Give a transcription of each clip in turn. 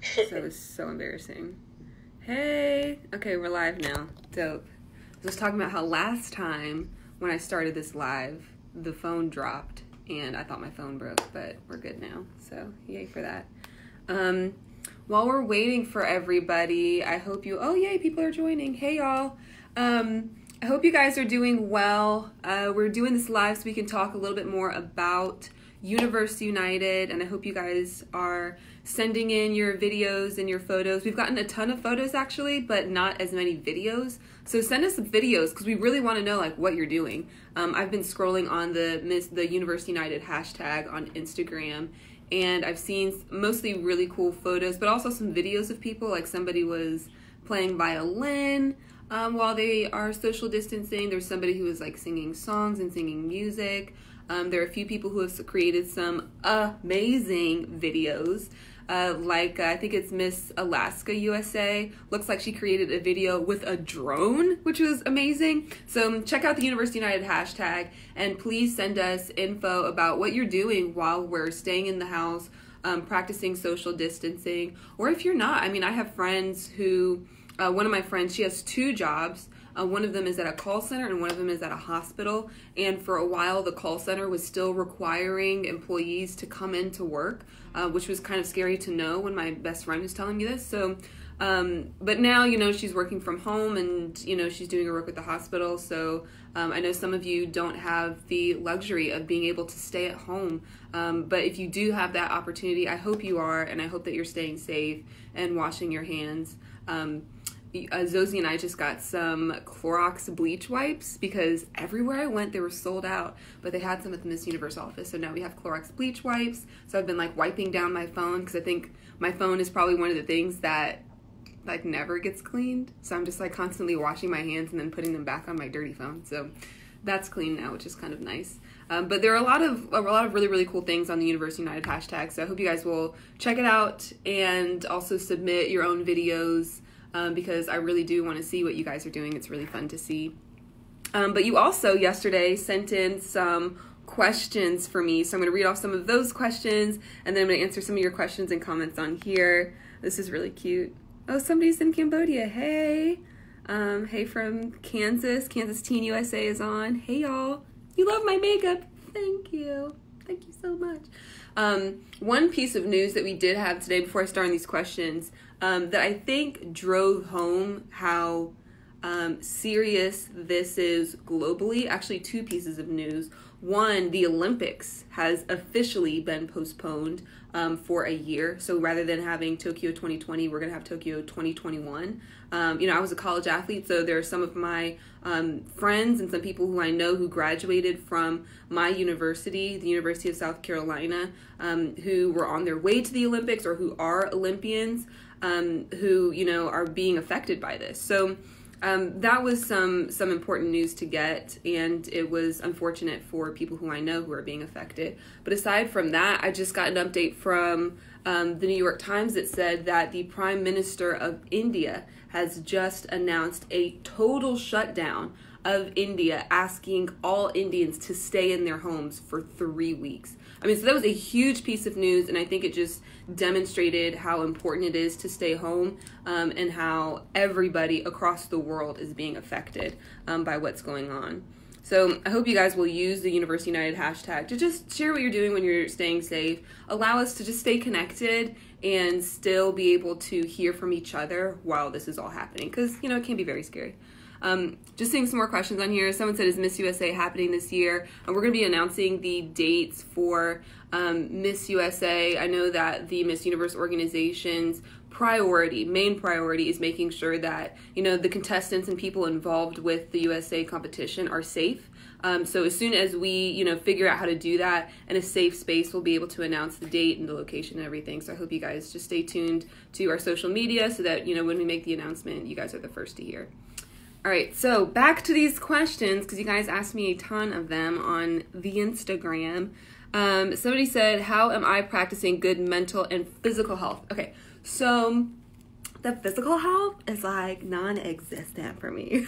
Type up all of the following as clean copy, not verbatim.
So it was so embarrassing. Hey. Okay, we're live now. Dope. I was talking about how last time when I started this live, the phone dropped and I thought my phone broke, but we're good now. So yay for that. While we're waiting for everybody, I hope you, oh yay, people are joining. Hey y'all. I hope you guys are doing well. We're doing this live so we can talk a little bit more about Universe United, and I hope you guys are sending in your videos and your photos. We've gotten a ton of photos actually, but not as many videos. So send us some videos because we really want to know like what you're doing. I've been scrolling on the Universe United hashtag on Instagram, and I've seen mostly really cool photos, but also some videos of people, like somebody was playing violin while they are social distancing. There's somebody who was like singing songs and singing music. There are a few people who have created some amazing videos. I think it's Miss Alaska USA. Looks like she created a video with a drone, which was amazing. So check out the Universe United hashtag and please send us info about what you're doing while we're staying in the house, practicing social distancing. Or if you're not, I mean, I have friends who, one of my friends, she has 2 jobs. One of them is at a call center and one of them is at a hospital. And for a while, the call center was still requiring employees to come into work, which was kind of scary to know when my best friend was telling me this. So, but now, you know, she's working from home and, you know, she's doing her work at the hospital. So I know some of you don't have the luxury of being able to stay at home. But if you do have that opportunity, I hope you are, and I hope that you're staying safe and washing your hands. Zosie and I just got some Clorox bleach wipes because everywhere I went they were sold out, but they had some at the Miss Universe office, so now we have Clorox bleach wipes. So I've been like wiping down my phone because I think my phone is probably one of the things that like never gets cleaned, so I'm just like constantly washing my hands and then putting them back on my dirty phone. So that's clean now, which is kind of nice. But there are a lot of really, really cool things on the Universe United hashtag, so I hope you guys will check it out and also submit your own videos. Because I really do want to see what you guys are doing. It's really fun to see. But you also yesterday sent in some questions for me. So I'm going to read off some of those questions and then I'm going to answer some of your questions and comments on here. This is really cute. Oh, somebody's in Cambodia. Hey. Hey from Kansas. Kansas Teen USA is on. Hey y'all. You love my makeup. Thank you. Thank you so much. One piece of news that we did have today before I start on these questions that I think drove home how serious this is globally. Actually, 2 pieces of news. One, the Olympics has officially been postponed for a year. So rather than having Tokyo 2020, we're going to have Tokyo 2021. You know, I was a college athlete, so there are some of my friends and some people who I know who graduated from my university, the University of South Carolina, who were on their way to the Olympics or who are Olympians, who, you know, are being affected by this. So that was some important news to get, and it was unfortunate for people who I know who are being affected. But aside from that, I just got an update from the New York Times that said that the Prime Minister of India has just announced a total shutdown of India, asking all Indians to stay in their homes for 3 weeks. I mean, so that was a huge piece of news, and I think it just demonstrated how important it is to stay home and how everybody across the world is being affected by what's going on. So I hope you guys will use the Universe United hashtag to just share what you're doing when you're staying safe. Allow us to just stay connected and still be able to hear from each other while this is all happening, because, you know, it can be very scary. Just seeing some more questions on here. Someone said, is Miss USA happening this year? And we're going to be announcing the dates for Miss USA. I know that the Miss Universe organization's main priority is making sure that, you know, the contestants and people involved with the USA competition are safe. So as soon as we, you know, figure out how to do that in a safe space, we'll be able to announce the date and the location and everything. So I hope you guys just stay tuned to our social media so that, you know, when we make the announcement, you guys are the first to hear. All right, so back to these questions, because you guys asked me a ton of them on the Instagram. Somebody said, how am I practicing good mental and physical health? Okay, so the physical health is like non-existent for me.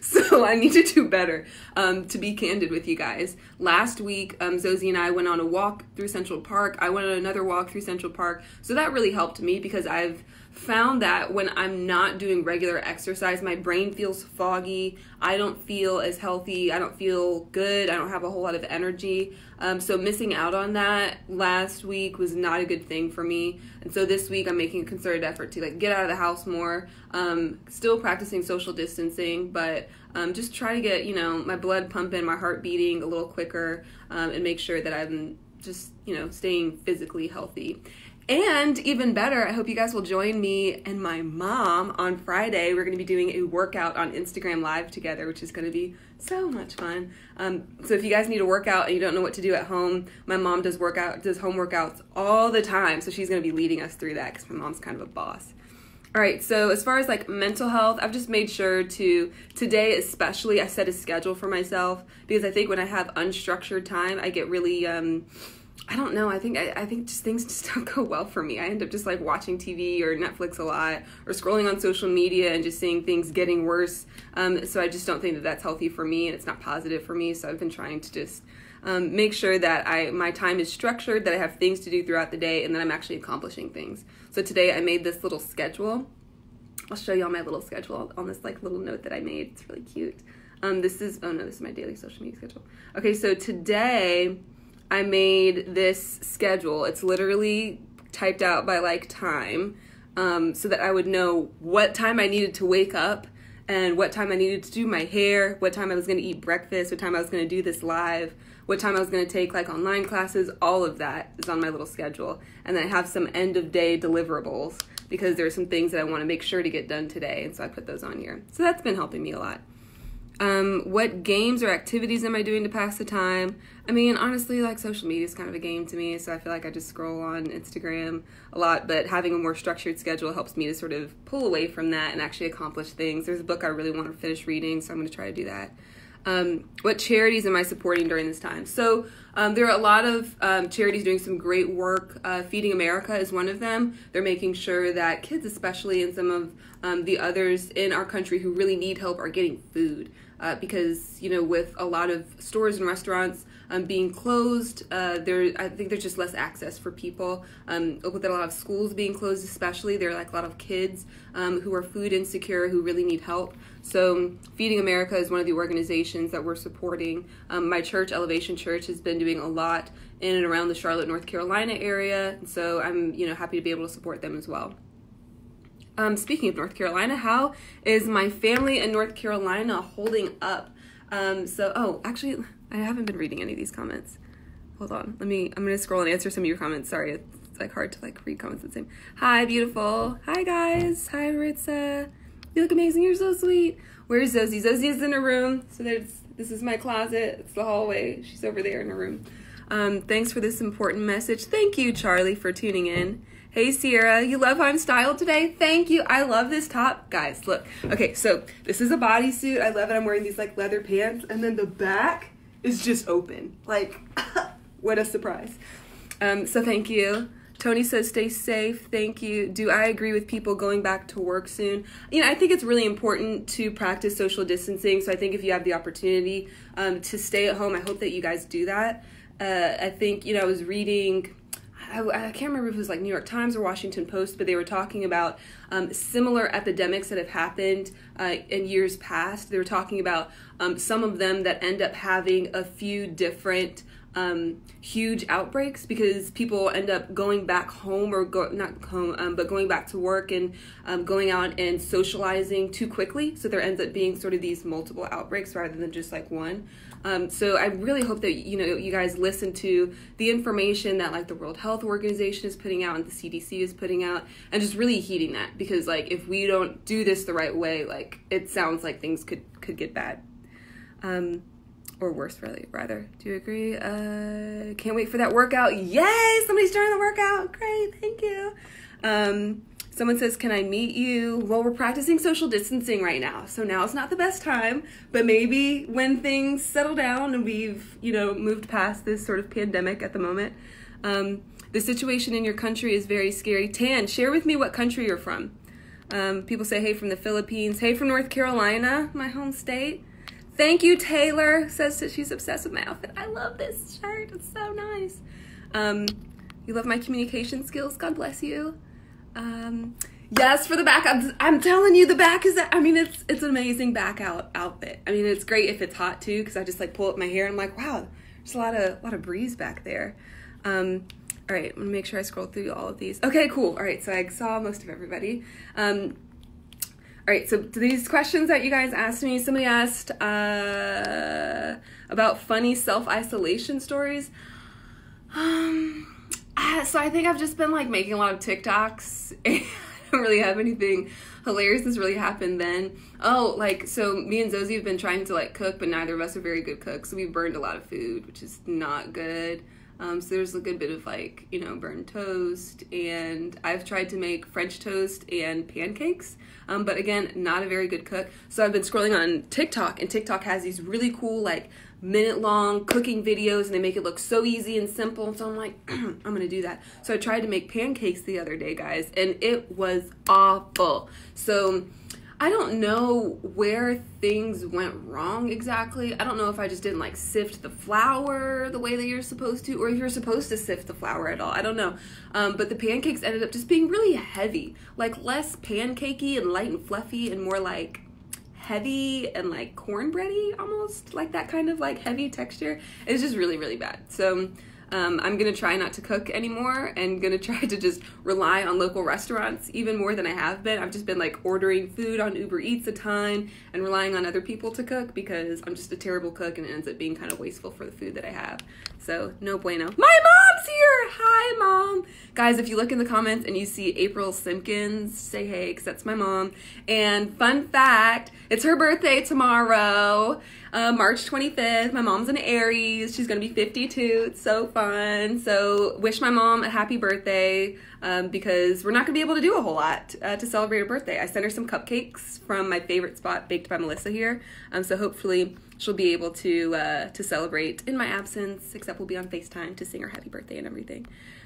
So I need to do better, to be candid with you guys. Last week, Zosie and I went on a walk through Central Park. I went on another walk through Central Park. So that really helped me because I've found that when I'm not doing regular exercise, my brain feels foggy. I don't feel as healthy. I don't feel good. I don't have a whole lot of energy. So missing out on that last week was not a good thing for me. And so this week I'm making a concerted effort to like get out of the house more, still practicing social distancing, but just try to get, you know, my blood pumping, my heart beating a little quicker, and make sure that I'm just, you know, staying physically healthy. And even better, I hope you guys will join me and my mom on Friday. We're going to be doing a workout on Instagram Live together, which is going to be so much fun. So if you guys need a workout and you don't know what to do at home, my mom does home workouts all the time. So she's going to be leading us through that because my mom's kind of a boss. All right, so as far as like mental health, I've just made sure to, today especially, I set a schedule for myself because I think when I have unstructured time, I get really, I don't know. I think just things just don't go well for me. I end up just like watching TV or Netflix a lot or scrolling on social media and just seeing things getting worse. So I just don't think that that's healthy for me and it's not positive for me. So I've been trying to just make sure that my time is structured, that I have things to do throughout the day, and that I'm actually accomplishing things. So today I made this little schedule. I'll show you all my little schedule on this like little note that I made. It's really cute. This is my daily social media schedule. Okay, so today I made this schedule. It's literally typed out by like time, so that I would know what time I needed to wake up and what time I needed to do my hair, what time I was going to eat breakfast, what time I was going to do this live, what time I was going to take like online classes. All of that is on my little schedule. And then I have some end of day deliverables because there are some things that I want to make sure to get done today. And so I put those on here. So that's been helping me a lot. What games or activities am I doing to pass the time? I mean, honestly, like social media is kind of a game to me, so I feel like I just scroll on Instagram a lot, but having a more structured schedule helps me to sort of pull away from that and actually accomplish things. There's a book I really want to finish reading, so I'm going to try to do that. What charities am I supporting during this time? So there are a lot of charities doing some great work. Feeding America is one of them. They're making sure that kids, especially, and some of the others in our country who really need help are getting food. Because, you know, with a lot of stores and restaurants being closed, I think there's just less access for people. With a lot of schools being closed especially, there are like a lot of kids who are food insecure who really need help. So Feeding America is one of the organizations that we're supporting. My church, Elevation Church, has been doing a lot in and around the Charlotte, North Carolina area. So I'm, you know, happy to be able to support them as well. Speaking of North Carolina, how is my family in North Carolina holding up? Actually, I haven't been reading any of these comments. Hold on. I'm going to scroll and answer some of your comments. Sorry, it's like hard to like read comments at the same. Hi, beautiful. Hi, guys. Hi, Maritza. You look amazing. You're so sweet. Where's Zosie? Zosie is in her room. So this is my closet. It's the hallway. She's over there in her room. Thanks for this important message. Thank you, Charlie, for tuning in. Hey, Sierra, you love how I'm styled today? Thank you. I love this top. Guys, look. Okay, so this is a bodysuit. I love it. I'm wearing these like leather pants. And then the back is just open. Like, what a surprise. So thank you. Tony says, stay safe. Thank you. Do I agree with people going back to work soon? You know, I think it's really important to practice social distancing. So I think if you have the opportunity to stay at home, I hope that you guys do that. I think, you know, I was reading... I can't remember if it was like New York Times or Washington Post, but they were talking about similar epidemics that have happened in years past. They were talking about some of them that end up having a few different huge outbreaks because people end up going back home or but going back to work and going out and socializing too quickly. So there ends up being sort of these multiple outbreaks rather than just like one. So I really hope that, you know, you guys listen to the information that like the World Health Organization is putting out and the CDC is putting out and just really heeding that because like if we don't do this the right way, like it sounds like things could get bad. Or worse, really, rather. Do you agree? Can't wait for that workout. Yay! Somebody's starting the workout. Great, thank you. Someone says, can I meet you? Well, we're practicing social distancing right now, so now it's not the best time, but maybe when things settle down and we've, you know, moved past this sort of pandemic at the moment. The situation in your country is very scary. Tan, share with me what country you're from. People say hey from the Philippines. Hey from North Carolina, my home state. Thank you, Taylor. Says that she's obsessed with my outfit. I love this shirt. It's so nice. You love my communication skills. God bless you. Yes, for the back. I'm telling you, the back is, I mean, it's an amazing back outfit. I mean, it's great if it's hot too, because I just like pull up my hair and I'm like, wow, there's a lot of breeze back there. All right, I'm gonna make sure I scroll through all of these. Okay, cool. All right, so I saw most of everybody. All right, so these questions that you guys asked me, somebody asked about funny self-isolation stories. So I think I've just been like making a lot of TikToks. I don't really have anything hilarious that's really happened then. Oh, like, so me and Zosie have been trying to like cook, but neither of us are very good cooks. So we burned a lot of food, which is not good. So there's a good bit of like, you know, burned toast, and I've tried to make French toast and pancakes, but again, not a very good cook. So I've been scrolling on TikTok, and TikTok has these really cool like minute-long cooking videos, and they make it look so easy and simple. So I'm like, I'm gonna do that. So I tried to make pancakes the other day, guys, and it was awful. So I don't know where things went wrong exactly. I don't know if I just didn't like sift the flour the way that you're supposed to, or if you're supposed to sift the flour at all. I don't know. But the pancakes ended up just being really heavy, like less pancakey and light and fluffy, and more like heavy and like cornbready, almost like that kind of like heavy texture. It's just really, really bad. So I'm gonna try not to cook anymore, and gonna try to just rely on local restaurants even more than I have been. I've just been like ordering food on Uber Eats a ton and relying on other people to cook, because I'm just a terrible cook and it ends up being kind of wasteful for the food that I have. So no bueno. My mom's here! Hi, Mom! Guys, if you look in the comments and you see April Simpkins, say hey, because that's my mom. And fun fact, it's her birthday tomorrow, March 25th. My mom's an Aries. She's gonna be 52. It's so fun. So wish my mom a happy birthday, because we're not gonna be able to do a whole lot to celebrate her birthday. I sent her some cupcakes from my favorite spot, Baked by Melissa here. So hopefully she'll be able to celebrate in my absence, except we'll be on FaceTime to sing her happy birthday and everything.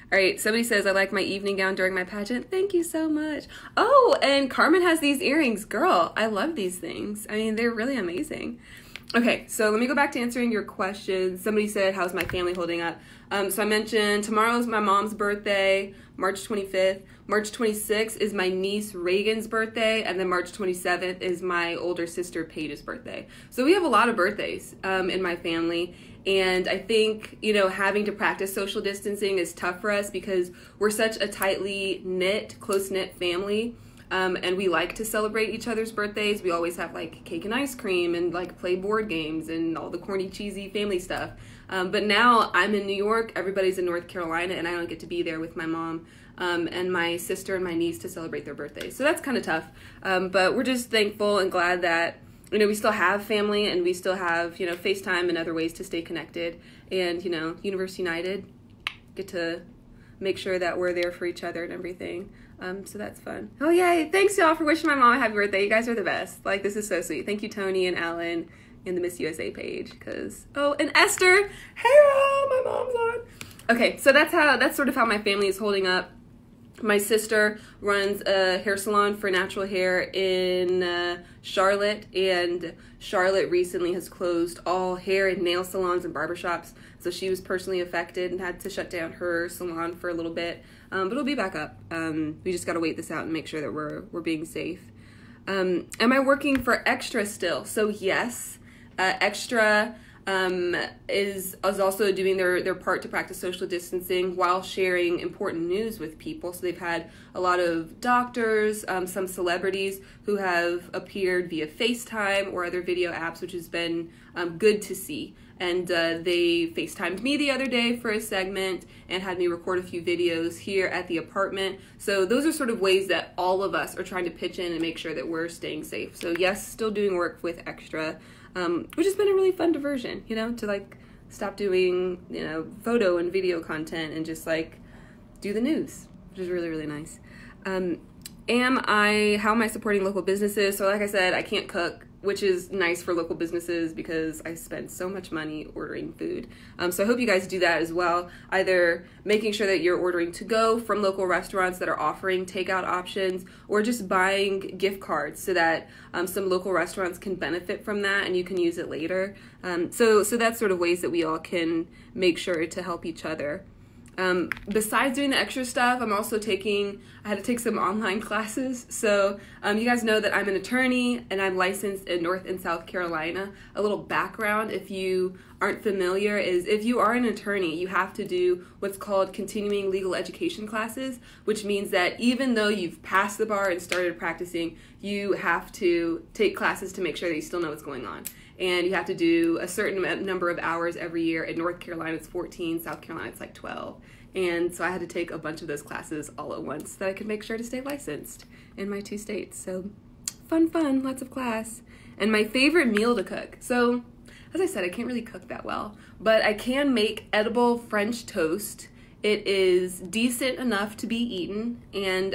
All right, somebody says, I like my evening gown during my pageant. Thank you so much. Oh, and Carmen has these earrings. Girl, I love these things. I mean, they're really amazing. Okay, so let me go back to answering your questions. Somebody said, how's my family holding up? So I mentioned tomorrow's my mom's birthday, March 25th. March 26th is my niece Reagan's birthday, and then March 27th is my older sister Paige's birthday. So we have a lot of birthdays in my family, and I think, you know, having to practice social distancing is tough for us because we're such a tightly knit, close-knit family. And we like to celebrate each other's birthdays. We always have like cake and ice cream and like play board games and all the corny, cheesy family stuff. But now I'm in New York, everybody's in North Carolina, and I don't get to be there with my mom and my sister and my niece to celebrate their birthdays. So that's kind of tough. But we're just thankful and glad that, you know, we still have family and we still have, you know, FaceTime and other ways to stay connected. And, you know, Universe United, get to make sure that we're there for each other and everything. So that's fun. Oh, yay. Thanks, y'all, for wishing my mom a happy birthday. You guys are the best. Like, this is so sweet. Thank you, Tony and Alan in the Miss USA page. Oh, and Esther. Hey, my mom's on. Okay, so that's sort of how my family is holding up. My sister runs a hair salon for natural hair in Charlotte, and Charlotte recently has closed all hair and nail salons and barbershops, so she was personally affected and had to shut down her salon for a little bit, but it'll be back up. We just got to wait this out and make sure that we're being safe. Am I working for Extra still? So yes, Extra is also doing their part to practice social distancing while sharing important news with people. So they've had a lot of doctors, some celebrities who have appeared via FaceTime or other video apps, which has been good to see. And they FaceTimed me the other day for a segment and had me record a few videos here at the apartment. So those are sort of ways that all of us are trying to pitch in and make sure that we're staying safe. So yes, still doing work with Extra. Which has been a really fun diversion, you know, to like stop doing, you know, photo and video content and just like do the news, which is really, really nice. How am I supporting local businesses? So like I said, I can't cook. which is nice for local businesses because I spend so much money ordering food. So I hope you guys do that as well, either making sure that you're ordering to go from local restaurants that are offering takeout options, or just buying gift cards so that some local restaurants can benefit from that and you can use it later. So that's sort of ways that we all can make sure to help each other. Besides doing the extra stuff, I had to take some online classes. So you guys know that I'm an attorney and I'm licensed in North and South Carolina. A little background, if you aren't familiar, is if you are an attorney, you have to do what's called continuing legal education classes, which means that even though you've passed the bar and started practicing, you have to take classes to make sure that you still know what's going on. And you have to do a certain number of hours every year. In North Carolina, it's 14. South Carolina, it's like 12. And so I had to take a bunch of those classes all at once so that I could make sure to stay licensed in my 2 states. So fun, lots of class. And my favorite meal to cook. So as I said, I can't really cook that well, but I can make edible French toast. It is decent enough to be eaten, and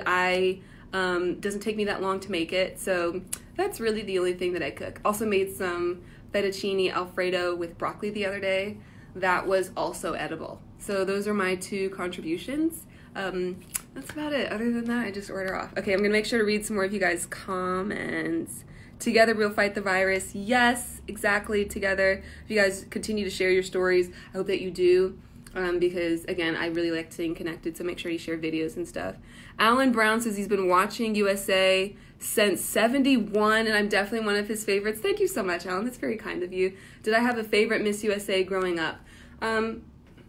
doesn't take me that long to make it. So that's really the only thing that I cook. Also made some fettuccine alfredo with broccoli the other day. That was also edible. So those are my 2 contributions. That's about it. Other than that, I just order off. Okay, I'm gonna make sure to read some more of you guys' comments. Together we'll fight the virus. Yes, exactly, together. If you guys continue to share your stories, I hope that you do. Because again, I really like staying connected, so make sure you share videos and stuff. Alan Brown says he's been watching USA since 71, and I'm definitely one of his favorites. Thank you so much, Alan. That's very kind of you. Did I have a favorite Miss USA growing up?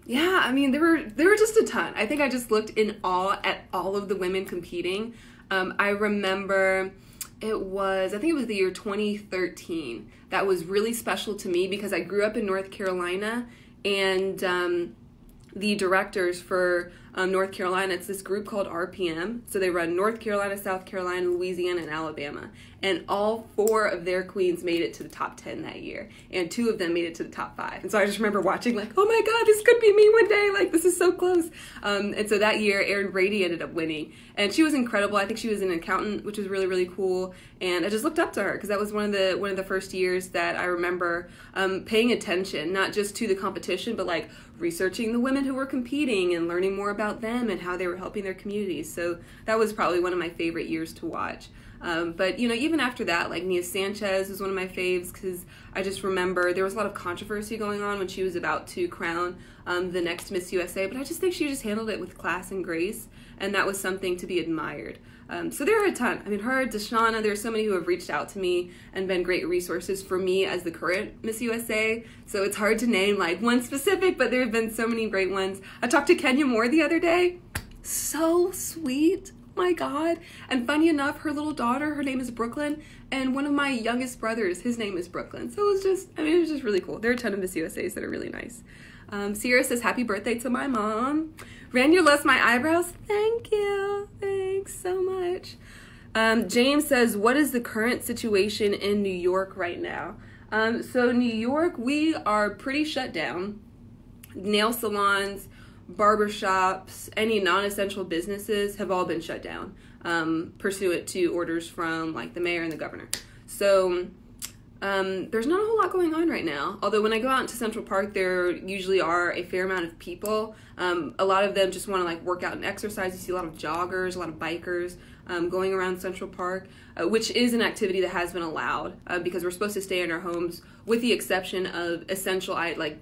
Yeah, I mean, there were just a ton. I think I just looked in awe at all of the women competing. I remember I think it was the year 2013. That was really special to me because I grew up in North Carolina, and the directors for North Carolina, it's this group called RPM. So they run North Carolina, South Carolina, Louisiana, and Alabama. And all 4 of their queens made it to the top 10 that year. And 2 of them made it to the top 5. And so I just remember watching like, oh my God, this could be me one day. Like, this is so close. And so that year, Erin Brady ended up winning. And she was incredible. I think she was an accountant, which was really, really cool. And I just looked up to her because that was one of the first years that I remember paying attention, not just to the competition, but like researching the women who were competing and learning more about them and how they were helping their communities. So that was probably one of my favorite years to watch. But, you know, even after that, like Nia Sanchez was one of my faves because I just remember there was a lot of controversy going on when she was about to crown the next Miss USA, but I just think she just handled it with class and grace, and that was something to be admired. So there are a ton. I mean, her, Deshauna, there are so many who have reached out to me and been great resources for me as the current Miss USA, so it's hard to name like one specific, but there have been so many great ones. I talked to Kenya Moore the other day. So sweet. My God. And funny enough, her little daughter, her name is Brooklyn, and one of my youngest brothers, his name is Brooklyn. So it was just really cool. There are a ton of Miss USAs that are really nice. Sierra says, happy birthday to my mom. Rania loves my eyebrows. Thank you. Thanks so much. James says, what is the current situation in New York right now? So New York, we are pretty shut down. Nail salons, barbershops, any non-essential businesses have all been shut down, pursuant to orders from like the mayor and the governor. So there's not a whole lot going on right now. Although when I go out into Central Park, there usually are a fair amount of people. A lot of them just want to like work out and exercise. You see a lot of joggers, a lot of bikers going around Central Park, which is an activity that has been allowed because we're supposed to stay in our homes with the exception of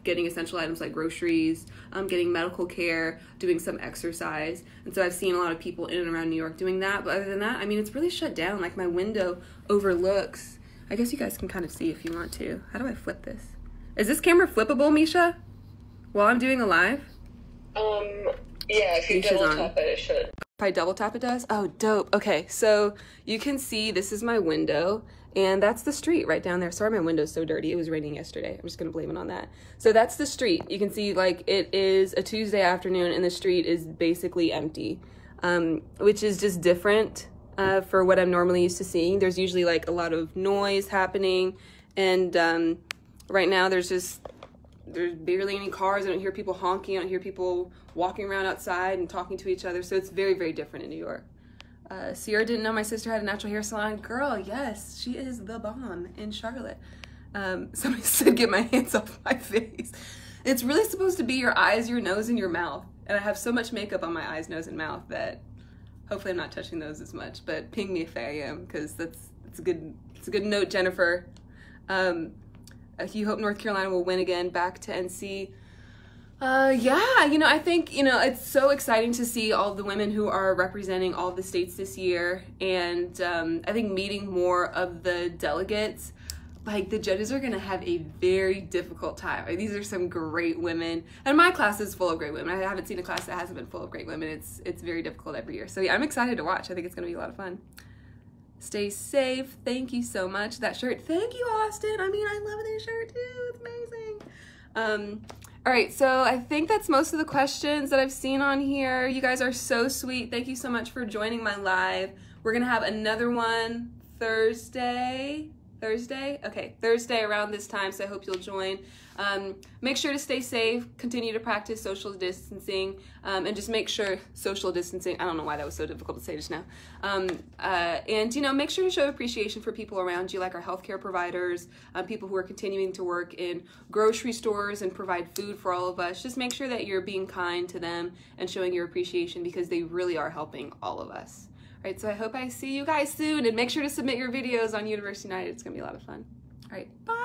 getting essential items like groceries, getting medical care, doing some exercise. And so I've seen a lot of people in and around New York doing that. But other than that, I mean, it's really shut down. Like my window overlooks, I guess you guys can kind of see if you want to. How do I flip this? Is this camera flippable, Misha? While I'm doing a live? Yeah, if you Misha's double tap it, it should. If I double tap, it does? Oh, dope. Okay, so you can see this is my window, and that's the street right down there. Sorry, my window's so dirty. It was raining yesterday. I'm just gonna blame it on that. So that's the street. You can see like it is a Tuesday afternoon, and the street is basically empty, which is just different for what I'm normally used to seeing. There's usually like a lot of noise happening, and right now there's barely any cars. I don't hear people honking. I don't hear people walking around outside and talking to each other. So it's very, very different in New York. Sierra didn't know my sister had a natural hair salon. Girl, yes, she is the bomb in Charlotte. Somebody said, get my hands off my face. It's really supposed to be your eyes, your nose, and your mouth. And I have so much makeup on my eyes, nose, and mouth that hopefully I'm not touching those as much. But ping me if I am, because it's a good note, Jennifer. You hope North Carolina will win again, back to NC. Yeah, you know, I think, you know, it's so exciting to see all the women who are representing all the states this year. And I think meeting more of the delegates, like the judges are going to have a very difficult time. Like, these are some great women. And my class is full of great women. I haven't seen a class that hasn't been full of great women. It's very difficult every year. So yeah, I'm excited to watch. I think it's going to be a lot of fun. Stay safe. Thank you so much. That shirt. Thank you, Austin. I mean, I love this shirt too. It's amazing. All right, so I think that's most of the questions that I've seen on here. You guys are so sweet. Thank you so much for joining my live. We're gonna have another one Thursday? Okay, Thursday around this time, so I hope you'll join. Make sure to stay safe, continue to practice social distancing, and just make sure, social distancing, I don't know why that was so difficult to say just now. And, you know, make sure to show appreciation for people around you, like our healthcare providers, people who are continuing to work in grocery stores and provide food for all of us. Just make sure that you're being kind to them and showing your appreciation, because they really are helping all of us. All right, so I hope I see you guys soon, and make sure to submit your videos on University United. It's gonna be a lot of fun. All right, bye.